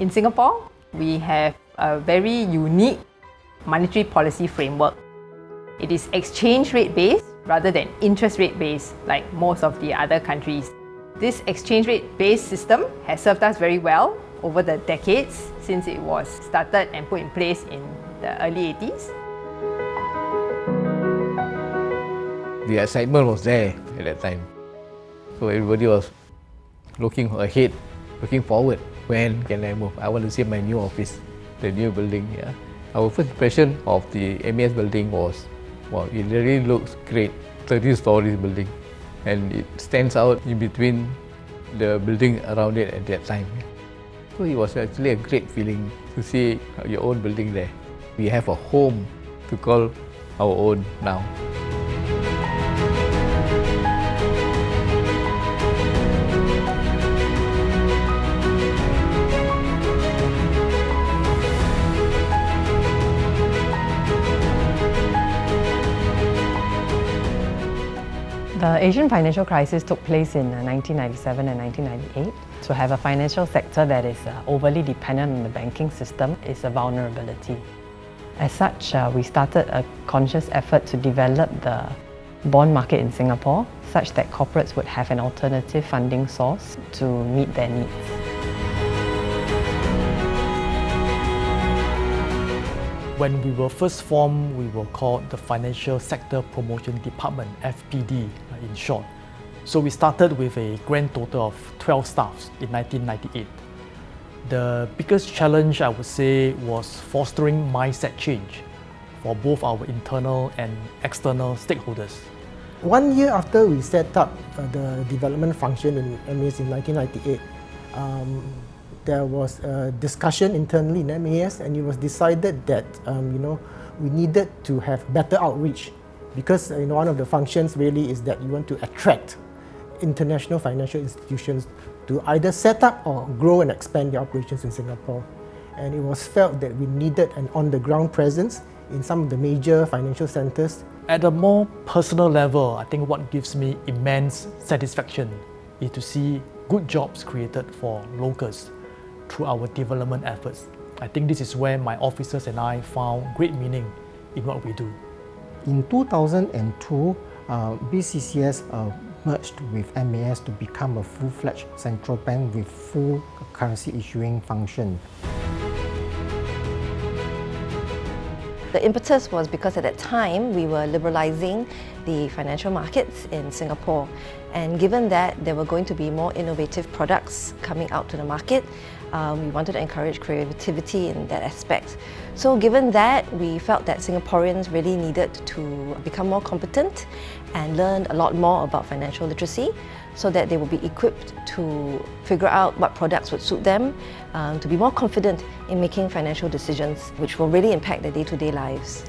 In Singapore, we have a very unique monetary policy framework. It is exchange rate based rather than interest rate based like most of the other countries. This exchange rate based system has served us very well over the decades since it was started and put in place in the early 80s. The excitement was there at that time. So everybody was looking ahead, looking forward. When can I move? I want to see my new office, the new building. Yeah. Our first impression of the MAS building was, wow, it really looks great. 30 stories building, and it stands out in between the building around it at that time. So it was actually a great feeling to see your own building there. We have a home to call our own now. The Asian financial crisis took place in 1997 and 1998. To have a financial sector that is overly dependent on the banking system is a vulnerability. As such, we started a conscious effort to develop the bond market in Singapore such that corporates would have an alternative funding source to meet their needs. When we were first formed, we were called the Financial Sector Promotion Department, FPD in short. So we started with a grand total of 12 staffs in 1998. The biggest challenge, I would say, was fostering mindset change for both our internal and external stakeholders. 1 year after we set up the development function in MAS in 1998, there was a discussion internally in MAS, and it was decided that we needed to have better outreach, because one of the functions really is that you want to attract international financial institutions to either set up or grow and expand their operations in Singapore. And it was felt that we needed an on-the-ground presence in some of the major financial centres. At a more personal level, I think what gives me immense satisfaction is to see good jobs created for locals through our development efforts. I think this is where my officers and I found great meaning in what we do. In 2002, BCCS merged with MAS to become a full-fledged central bank with full currency issuing function. The impetus was because at that time we were liberalising the financial markets in Singapore, and given that there were going to be more innovative products coming out to the market, we wanted to encourage creativity in that aspect. So given that, we felt that Singaporeans really needed to become more competent and learn a lot more about financial literacy so that they will be equipped to figure out what products would suit them, to be more confident in making financial decisions which will really impact their day-to-day lives.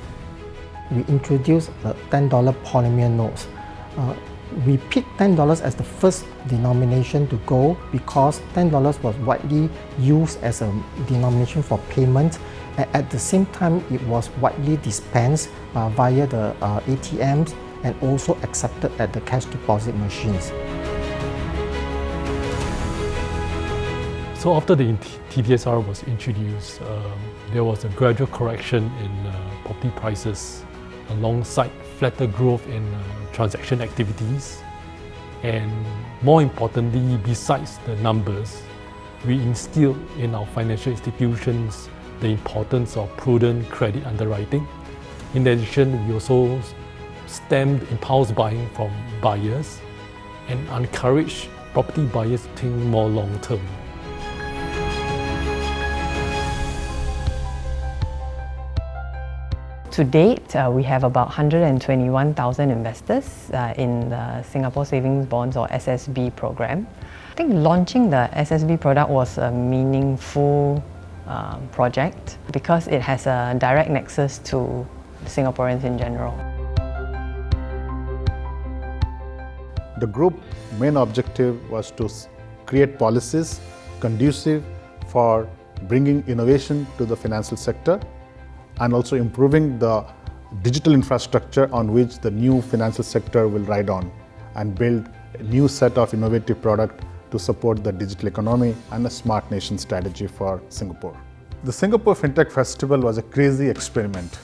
We introduced the $10 polymer notes. We picked $10 as the first denomination to go because $10 was widely used as a denomination for payment, and at the same time it was widely dispensed via the ATMs and also accepted at the cash deposit machines. So after the TDSR was introduced, there was a gradual correction in property prices alongside flatter growth in transaction activities, and more importantly, besides the numbers, we instilled in our financial institutions the importance of prudent credit underwriting. In addition, we also stemmed impulse buying from buyers and encouraged property buyers to think more long-term. To date, we have about 121,000 investors in the Singapore Savings Bonds or SSB program. I think launching the SSB product was a meaningful project because it has a direct nexus to Singaporeans in general. The group's main objective was to create policies conducive for bringing innovation to the financial sector and also improving the digital infrastructure on which the new financial sector will ride on, and build a new set of innovative products to support the digital economy and a smart nation strategy for Singapore. The Singapore FinTech Festival was a crazy experiment.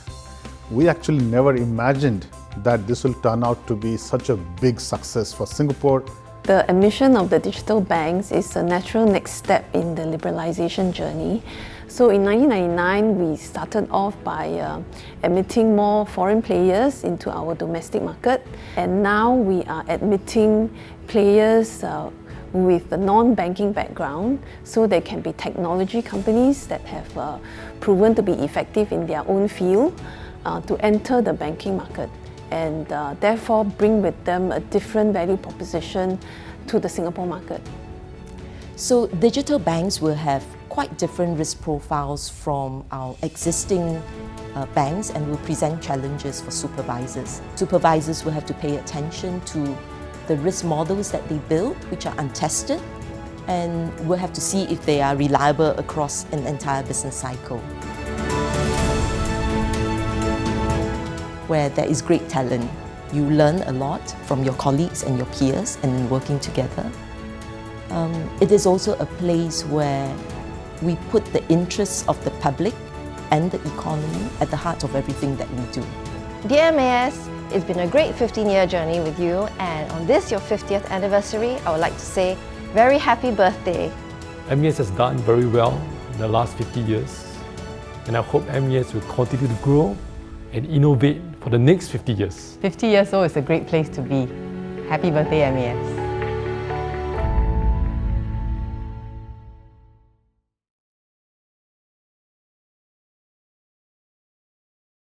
We actually never imagined that this will turn out to be such a big success for Singapore. The admission of the digital banks is a natural next step in the liberalization journey. So in 1999, we started off by admitting more foreign players into our domestic market. And now we are admitting players with a non-banking background, so they can be technology companies that have proven to be effective in their own field to enter the banking market, and therefore bring with them a different value proposition to the Singapore market. So digital banks will have quite different risk profiles from our existing banks and will present challenges for supervisors. Supervisors will have to pay attention to the risk models that they build, which are untested, and we'll have to see if they are reliable across an entire business cycle. Where there is great talent, you learn a lot from your colleagues and your peers and in working together. It is also a place where we put the interests of the public and the economy at the heart of everything that we do. Dear MAS, it's been a great 15-year journey with you, and on this, your 50th anniversary, I would like to say very happy birthday. MAS has done very well in the last 50 years, and I hope MAS will continue to grow and innovate for the next 50 years. 50 years old is a great place to be. Happy birthday, MAS.